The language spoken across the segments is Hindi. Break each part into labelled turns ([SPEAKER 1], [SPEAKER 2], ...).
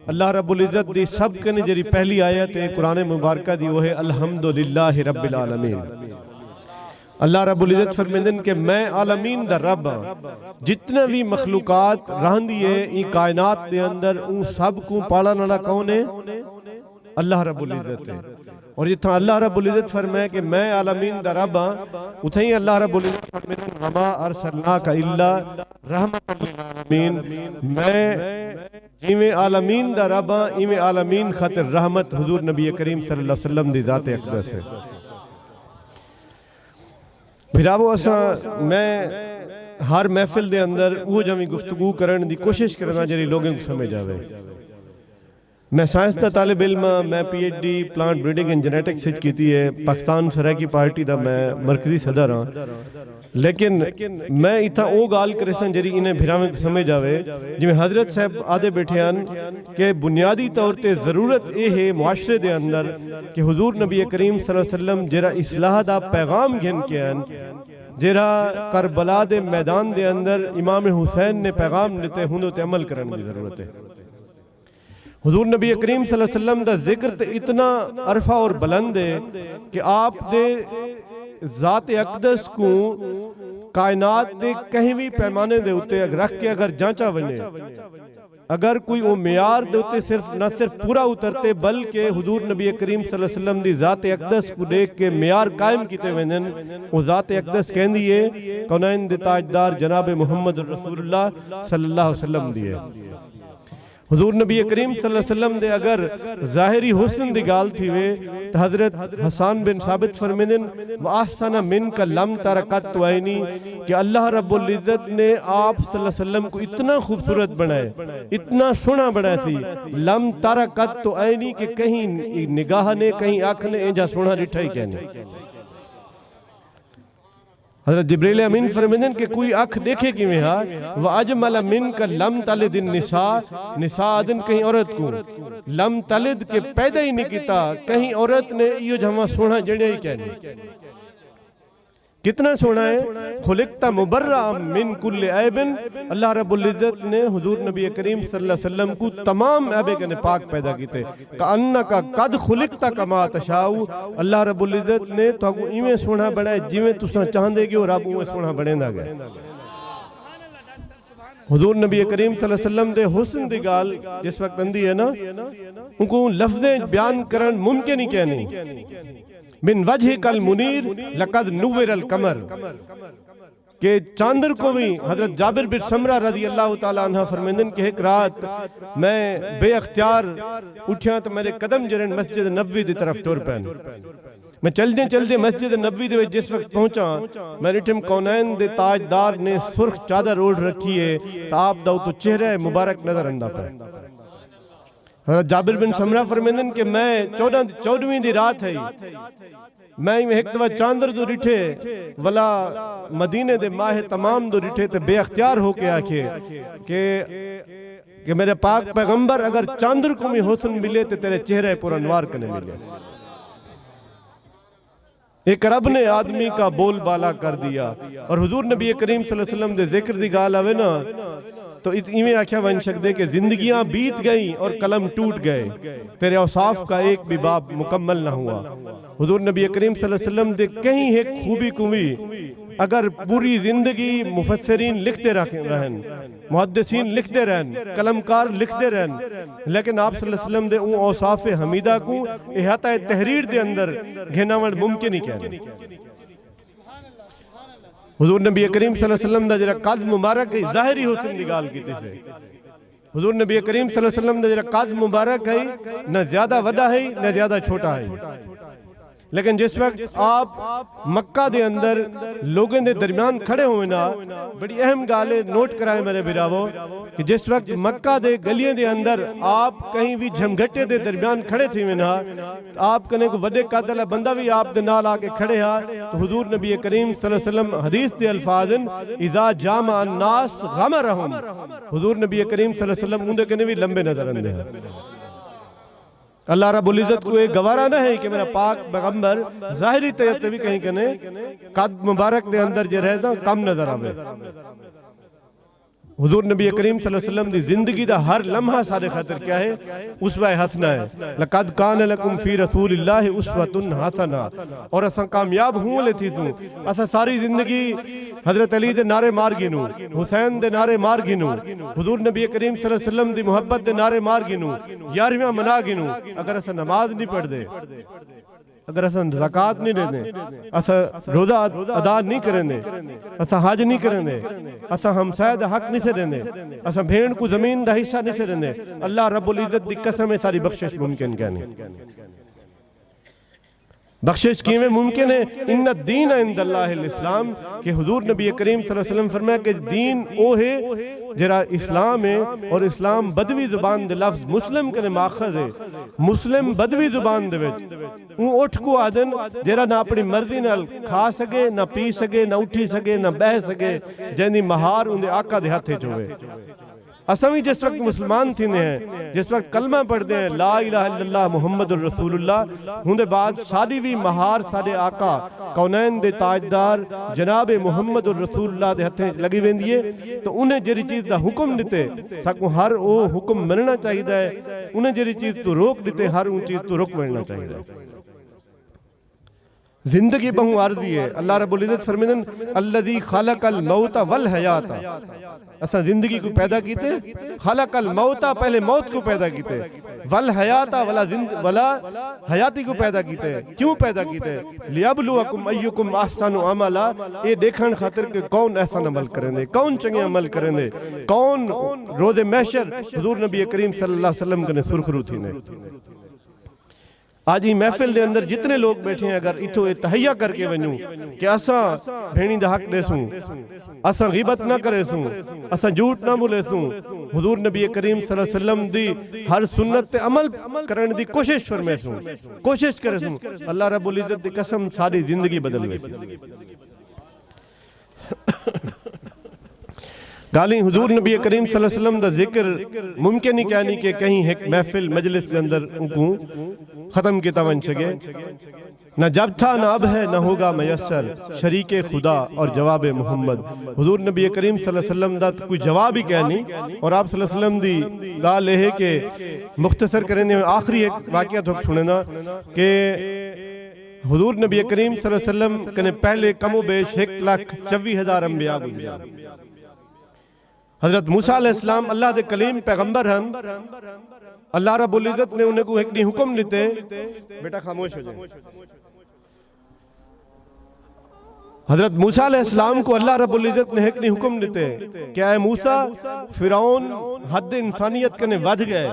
[SPEAKER 1] अल्लाह रब्बुल इज़्ज़त दी सब कने जरी पहली आयत है कुरान मुबारक दी वो है अल्हम्दुलिल्लाहि रब्बिल आलमीन। अल्लाह रब्बुल इज़्ज़त फरमांदन के मैं आलमीन दा रब हां। जितने भी मखलूकात रहंदी है ई कायनात दे अंदर उन सब को पालण वाला कौन है? अल्लाह रब्बुल इज़्ज़त है। और जिथा अल्लाह रब्बुल इज़्ज़त फरमाए कि मैं आलमीन दा रब हां, उथे ही अल्लाह रब्बुल इज़्ज़त फरमांदन वमा अरसलनाका इल्ला रहमतल लिल आलमीन। मैं जिमें आलमीन दा रब हां इवें आलमीन खातिर रहमत हुजूर नबी करीम सल्लल्लाहु अलैहि वसल्लम दी ज़ात अक़दस है। फिरावो असा मैं हर महफिल दे अंदर वो जमी गुफ्तगू करने की कोशिश करना जरी लोगों को समझ आवे। मैं साइंस का तालिब इल्म, मैं PhD plant breeding and genetics की है, पाकिस्तान सराकी पार्टी का मैं मरकजी सदर हाँ। लेकिन मैं इतना वो गाल करे सन जरी इन्हें भिरावे को समझ आवे जिमें हजरत साहब आदे बैठे हैं कि बुनियादी तौर पर जरूरत ये है मुआशरे दे अंदर कि हुजूर नबी करीम सल्लल्लाहु अलैहि वसल्लम जरा इस्लाह दा पैगाम घन के आन, जरा करबला दे मैदान दे अंदर इमाम हुसैन ने पैगाम देते हुन ते अमल करने की जरूरत है। हुजूर नबी करीम सल्लल्लाहु अलैहि वसल्लम दा जिक्र ते इतना अरफा और बुलंद है कि आप दे ज़ात अक़दस को कायनात दे कहीं भी पैमाने दे उते रख के अगर जांचा वने, अगर कोई वो मियार दे उते सिर्फ न सिर्फ पूरा उतरते बल्कि हुजूर नबी करीम सल्लल्लाहु अलैहि वसल्लम दी ज़ात अक़दस को देख के मियार कायम किते वेंदन। वो ज़ात अक़दस कहंदी है कौनैन दे ताजदार जनाब मोहम्मद रसूलुल्लाह सल्लल्लाहु अलैहि वसल्लम दी है। हुजूर नबी करीम सल्लल्लाहु अलैहि वसल्लम दे अगर ज़ाहिरी हुस्न दी गाल थी वे तो हजरत हसन बिन साबित फरमांदन व अहसन मिनका लम तरकत ऐनी कि अल्लाह रब्बुल इज़्ज़त ने आप सल्लल्लाहु अलैहि वसल्लम को इतना खूबसूरत बनाया, इतना सोना बनाया थी, लम तरकत ऐनी कि कहीं निगाह ने कहीं आँख ने ऐजा सोना डिठा ही कहने। हज़रत जिब्रील अमीन फरमांदन कि कोई आँख देखे किवें हा व अजमल मिन का लम तलिद निसा, निसा आदन कहीं औरत को लम तलिद के पैदा ही नहीं किता, कहीं औरत ने यो जमा सोना जड़े ही कहने। कितना सोना है, खुलिकता मुबर्रा मिन कुल्ले ऐबिन। अल्लाह रब्बुल इज़्ज़त ने हुजूर नबी करीम सल्लल्लाहु अलैहि वसल्लम को तमाम ऐबे के पाक पैदा कीते का अन्ना का कद खुलिकता कमा तशाऊ। अल्लाह रब्बुल इज़्ज़त ने तो इवें सोना बनाए जिवें तुसा चाहंदे कि रब उवें सोना बनेंदा गया। हुजूर नबी करीम सल्लल्लाहु अलैहि वसल्लम दे हुस्न दी गाल जिस वक्त अंदी है ना उनको लफ्ज़ें बयान करन मुमकिन ही कहनी। बिन वजह कल मुनीर लकद नुव्विरल कमर के चांदर को भी हजरत जाबिर बिन समरा रज़ी अल्लाह ताला अन्हा फरमांदन कि एक रात मैं बेअख्तियार उठिया तो मेरे कदम जरन मस्जिद नबवी दी तरफ टुर पैन। मैं चलदे चलदे मस्जिद नबवी दे जिस वक्त पहुंचा मैं रिठम कौनैन दे ताजदार ने सुर्ख चादर ओढ़ रखी है तो आप दा तो चेहरा मुबारक नजर आंदा पे। हज़रत जाबिर बिन समरा फरमांदन कि मैं 14वीं दी रात है मैं एक दफा चांदर दो रिठे वला मदीने दे माह तमाम दो रिठे ते बेअख्तियार होके आखे कि मेरे पाक पैगंबर अगर चांदर को भी हुस्न मिले तो तेरे चेहरे पर अनवार कने मिले। एक रब ने आदमी का बोल बाला कर दिया और हुजूर नबी करीम सल्लल्लाहु अलैहि वसल्लम दे जिक्र दी गाल आवे ना तो इवें आख्या बन सकते कि जिंदगियां बीत गई और कलम टूट गए, तेरे औसाफ का एक भी बाब मुकम्मल ना हुआ। हुजूर नबी करीम सल्लल्लाहु अलैहि वसल्लम दे कहीं एक खूबी कुवी अगर पूरी जिंदगी मुफस्सिरीन लिखते रहन, मुहद्दिसीन लिखते रहन, कलमकार लिखते रहन, लेकिन आप सल्लल्लाहु अलैहि वसल्लम दे उन औसाफ हमीदा को इहाता तहरीर दे अंदर घेनावण मुमकिन ही कहने। हुजूर नबी करीम सल्लल्लाहु अलैहि वसल्लम दा जरा कद मुबारक है ज़ाहिरी हुस्न दी गाल कीती से। हुजूर नबी करीम सल्लल्लाहु अलैहि वसल्लम दा जरा कद मुबारक है, न ज्यादा वड्डा है न ज्यादा छोटा है। लेकिन जिस वक्त आप मक्का दे अंदर लोगों दे दरमियान खड़े हुए ना, बड़ी अहम गाल नोट कराए मेरे बिरावो कि जिस वक्त मक्का दे गलियों दे अंदर आप कहीं भी झमघटे दे दरमियान खड़े थे ना, तो आप कने को वड्डे कद वाला बंदा भी आप दे नाल आके खड़े हा तो हुजूर नबी करीम सल्लल्लाहु अलैहि वसल्लम हदीस दे अल्फाजन इज़ा जामा अन्नास गमरहुम, हुजूर नबी करीम सल्लल्लाहु अलैहि वसल्लम उनके कने भी लंबे नजर आंदे हैं। अल्लाह रब्बुल इज़्ज़त को एक गवारा ना है कि मेरा पाक पैगंबर ज़ाहिरी तौर भी कहीं कने कद मुबारक दे अंदर जो रहता कम नजर आवे। हुजूर नबी करीम सल्लल्लाहु अलैहि वसल्लम दी जिंदगी दा हर लम्हा सारे खातिर क्या है? उसवा हसना है। लक़द कान लकुम फी रसूलिल्लाहि उस्वतुन हसना। और असां कामयाब हुए ले थी तू असां सारी जिंदगी हजरत अली दे नारे मार गिनू, हुसैन दे नारे मार गिनू, हुजूर नबी करीम सल्लल्लाहु अलैहि वसल्लम दी मोहब्बत दे नारे मार गिनू, 11वां मना गिनू। अगर असां नमाज नहीं पढ़दे, अगर असां ज़कात नहीं देंदे, असां रोज़ा अदा नहीं करेंदे, असां हज नहीं करेंदे, असां हमसाए दा हक नहीं से देंदे, असां भेड़ को जमीन दा हिस्सा नहीं से देंदे, अल्लाह रब्बुल इज्जत दी कसम है सारी बख्शिश मुमकिन क्या नहीं। बख्शिश किवें मुमकिन है? इन्ना दीन इंदल्लाहिल इस्लाम कि हुजूर नबी करीम सल्लल्लाहु अलैहि वसल्लम फरमाया कि दीन ओ है जरा इस्लाम है। और इस्लाम बदवी जुबान दे लफ्ज मुस्लिम कने माखज है। मुस्लिम बदवी जुबान दे विच उठ को आदन जरा ना अपनी मर्जी नाल खा सके, ना पी सके, ना उठी सके, ना बह सके, जैनी महार उनके आका दे हथ च होवे। असां भी जिस वक्त मुसलमान थींदे हैं, जिस वक्त कलमा पढ़ते हैं ला इलाहा इल्लल्लाह मुहम्मदुर रसूलुल्लाह, हुंदे बाद साडी भी महार साडे आका कौनैन दे ताजदार जनाब मुहम्मदुर रसूलुल्लाह दे हथे लगी वेंदी है। तो उन्हें जेरी चीज दा हुक्म दिते साकू हर वो हुक्म मनना चाहिए है। उन्हें जेरी चीज तो रोक दिते हर उन चीज तो रोक वणना चाहिए। जिंदगी बहु आर्जी है। अल्लाह रब्बुल इज्जत फरमाइन अल्लज़ी खलक़ल मौत वल हयात। असा जिंदगी को पैदा कीते, खलक़ल मौत पहले मौत को पैदा कीते, वल हयात वला हयाती को पैदा कीते। क्यों पैदा कीते? लियब्लुवकुम अय्युकुम अहसनु अमला, ये देखण खातिर कि कौन एहसन अमल करेंदे, कौन चंगे अमल करेंदे, कौन रोज़े महशर हुजूर नबी करीम सल्लल्लाहु अलैहि वसल्लम कने सुरखरू थींदे। आज ही महफिल के अंदर जितने लोग बैठे हैं, अगर इथो तहैया करके वनूं कि असा भेणी दा हक देसूं, असा ग़ीबत ना करेसूं, असा झूठ ना बोलेसूं, हुजूर नबी करीम सल्लल्लाहु अलैहि वसल्लम दी हर सुन्नत ते अमल करने दी कोशिश फरमासूं, कोशिश करेसूं, अल्लाह रब्बुल इज्जत दी कसम सारी जिंदगी बदल वेसी। गाली हुजूर नबी करीम सल्लल्लाहु अलैहि वसल्लम दा जिक्र मुमकिन ही क्या नहीं कि कहीं एक महफिल मजलिस के अंदर उनको खत्म किया वन सके। न जब था न अब है न होगा मयसर, शरीके खुदा और जवाब मोहम्मद। हुजूर नबी करीम सल्लल्लाहु अलैहि वसल्लम दा कोई जवाब ही क्या नहीं। और आप सल्लल्लाहु अलैहि वसल्लम दी गाल है कि मुख्तसर करेंगे आखिरी एक वाकया तो सुनना कि हुजूर नबी करीम सल्लल्लाहु अलैहि वसल्लम कने पहले कमो बेश 1,24,000 अंबिया गुजरा। हजरत मूसा अलैहिस्सलाम अल्लाह दे कलीम पैगंबर हैं। अल्लाह रब्बुल इज्जत ने उन्हें को एक दी हुक्म दिते, बेटा खामोश हो जाए। हजरत मूसा अलैहिस्सलाम को अल्लाह रब्बुल इज्जत ने एक दी हुक्म दिते, क्या है मूसा, फिरौन हद इंसानियत कने वध गए,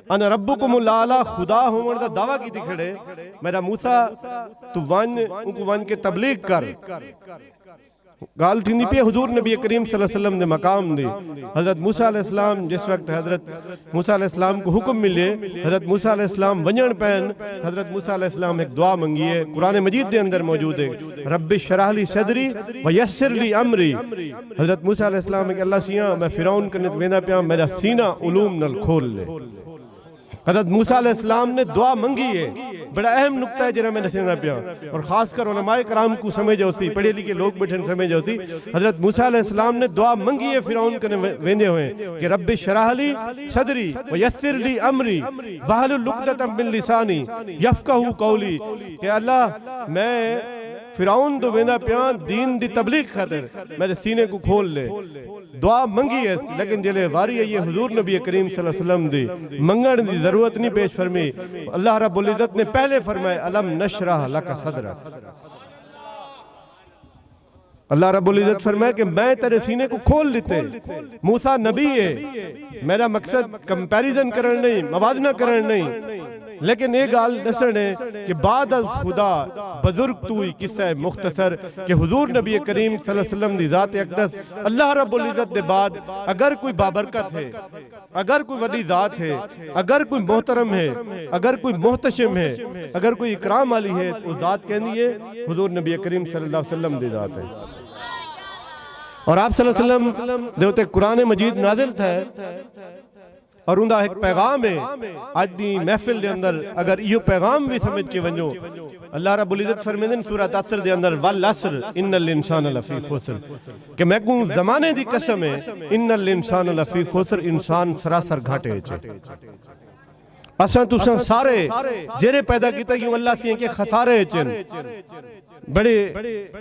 [SPEAKER 1] अन रब्बुकुमुल आला, खुदा होवन दा दावा की खड़े, मेरा मूसा तू वन उनको वन के तबलीग कर। गाल थी पे हुजूर नबी करीम सल्लल्लाहु अलैहि वसल्लम ने मकाम दी। हजरत मूसा अलैहिस्सलाम जिस वक्त हजरत मूसा अलैहिस्सलाम को हुक्म मिले, हजरत मूसा अलैहिस्सलाम वंजन पैन, हजरत मूसा अलैहिस्सलाम एक दुआ मंगी है, कुरान मजीद के अंदर मौजूद है, रब्बि शरह ली सदरी व यस्सिर ली अमरी। हजरत मूसा अलैहिस्सलाम एक अल्लाह सिया मैं फिरौन कने वेंदा पिया, मेरा सीना उलूम नल खोल ले। हजरत मूसा अलैहिस्सलाम ने दुआ मंगी है, बड़ा अहम नुक्ता है जरा मैं दसेंदा पिया, और खासकर उलमाए कराम को समझ होती, पढ़े लिखे लोग बैठे समझ होती। हजरत मूसा अलैहिस्सलाम ने दुआ मंगी है फिरौन कने वेंदे हुए कि रब्बि शरह ली सदरी व यस्सिर ली अमरी वहलुल उक़दतम मिन लिसानी यफ़क़हू क़ौली, कि अल्लाह मैं फिरौन तो वेंदा पिया दीन दी तबलीग खातिर, मेरे सीने को खोल ले। दुआ मंगी है, लेकिन जले वारी है ये हुजूर नबी करीम सल्लल्लाहु अलैहि वसल्लम दी मंगण दी जरूरत नहीं पेश फरमी। अल्लाह रब्बुल इज्जत ने पहले फरमाया अलम नशरह लका सदरा। अल्लाह रब्बुल इज्जत फरमाया कि मैं तेरे सीने को खोल देते। मूसा नबी है, मेरा मकसद कंपैरिजन करन नहीं, मवाजना करन नहीं, लेकिन ये गाल दसन है कि बाद अज खुदा बुजुर्ग तू ही किस्सा है मुख्तसर कि हुजूर नबी करीम सल्लल्लाहु अलैहि वसल्लम दी जात अक़दस अल्लाह रब्बुल इज्जत दे बाद अगर कोई बाबरकत है, अगर कोई वली जात है, अगर कोई मोहतरम है, अगर कोई मोहतशिम है, अगर कोई इकराम वाली है, तो जात कहनी है हुजूर नबी करीम सल्लल्लाहु अलैहि वसल्लम दी जात है। और आप सल्लल्लाहु अलैहि वसल्लम देवते कुरान मजीद नाज़िल था और उनका एक पैगाम है। आज दी महफिल के अंदर अगर यो पैगाम भी समझ के वनो अल्लाह रब्बुल इज्जत फरमाते हैं सूरह असर दे अंदर वल असर इन्नल इंसान लफी खुसर कि मैं को जमाने दी कसम है इन्नल इंसान लफी खुसर इंसान सरासर घाटे च असा तुसा सारे जेरे पैदा किया यूं अल्लाह से के खसारे च बड़े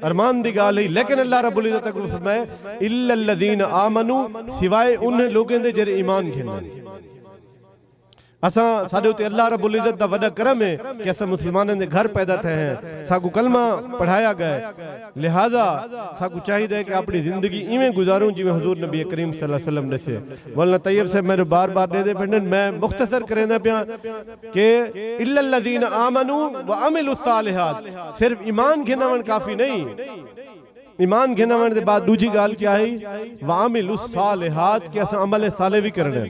[SPEAKER 1] अरमान दी गाल है लेकिन अल्लाह रब्बुल इज्जत को फरमाए इल्लल लजीन आमनू सिवाय उन लोगों दे जेरे ईमान घिनन असा साडे उते अल्लाह रब्बुल इज्जत दा वडा करम है कि असा मुसलमानन दे घर पैदा थे हैं साकू कलमा पढ़ाया गया लिहाजा साकू चाहिए है कि अपनी जिंदगी इवें गुजारूं जिवें हुजूर नबी करीम सल्लल्लाहु अलैहि वसल्लम ने से मौलाना तैयब साहब मेरे बार-बार दे दे पंडन मैं मुख्तसर करेंदा पिया कि इल्लल लजीन आमनू व अमिलुस सालिहात सिर्फ ईमान घिनावन काफी नहीं ईमान घिनावन दे बाद दूजी गाल क्या है व अमिलुस सालिहात के असा अमल साले भी करने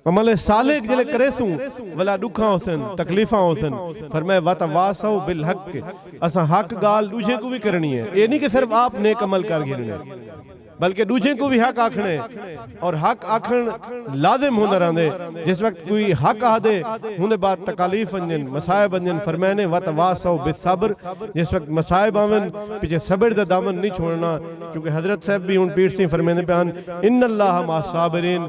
[SPEAKER 1] अमल साले जिले करेसूं वला दुखा होसन तकलीफा होसन फरमाए वतवासौ बिल हक असा हक गाल दूजे को भी करनी है ये नहीं कि सिर्फ आप नेक अमल कर गिरने बल्कि दूजे को भी हक आखने और हक आखन लाजिम होंदा रहंदे जिस वक्त कोई हक आदे हुंदे बाद तकालीफ वंजन मसाइब वंजन फरमाने वतवासौ बिसब्र जिस वक्त मसाइब आवन पीछे सब्र दा दामन नहीं छोड़ना क्योंकि हजरत साहब भी हुन पीर सिंह फरमाने बयान इन्नल्लाह मा साबिरीन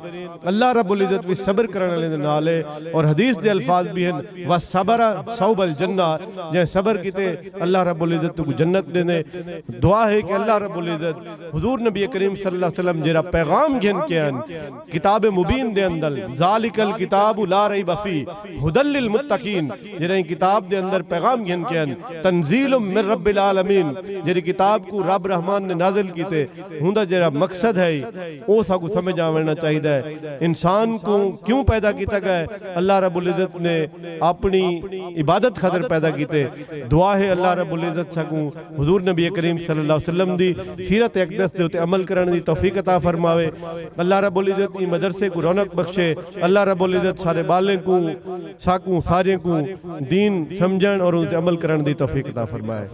[SPEAKER 1] अल्लाह रब्बुल इज्जत भी सब्र करने वाले दे नाल है और हदीस दे अल्फाज भी हैं व सब्र सौबल जन्ना जे सब्र कीते अल्लाह रब्बुल इज्जत को जन्नत देने दुआ है कि अल्लाह रब्बुल इज्जत हुजूर नबी करीम सल्लल्लाहु अलैहि वसल्लम जेरा पैगाम घिन के किताब मुबीन दे अंदर जालिकल किताब ला रैब फी हुदल लिल मुत्तकीन जेरा किताब दे अंदर पैगाम घिन के तंजील मिन रब्बिल आलमीन जेरी किताब को रब रहमान ने नाजिल कीते हुंदा जेरा मकसद है ओ साकू समझ आवना चाहिए है इंसान को क्यों पैदा किया गया अल्लाह रब्बुल इज्जत ने अपनी इबादत खातिर पैदा कीते दुआ है अल्लाह रब्बुल इज्जत साकू हुजूर नबी करीम सल्लल्लाहु अलैहि वसल्लम दी सीरत अक़दस दे उते अमल करने दी तौफीक अता फरमावे अल्लाह रब्बुल इज्जत ई मदरसे को रौनक बख्शे अल्लाह रब्बुल इज्जत सारे बाले को साकू सारे को दीन समझण और उन ते अमल करने दी तौफीक अता फरमाए।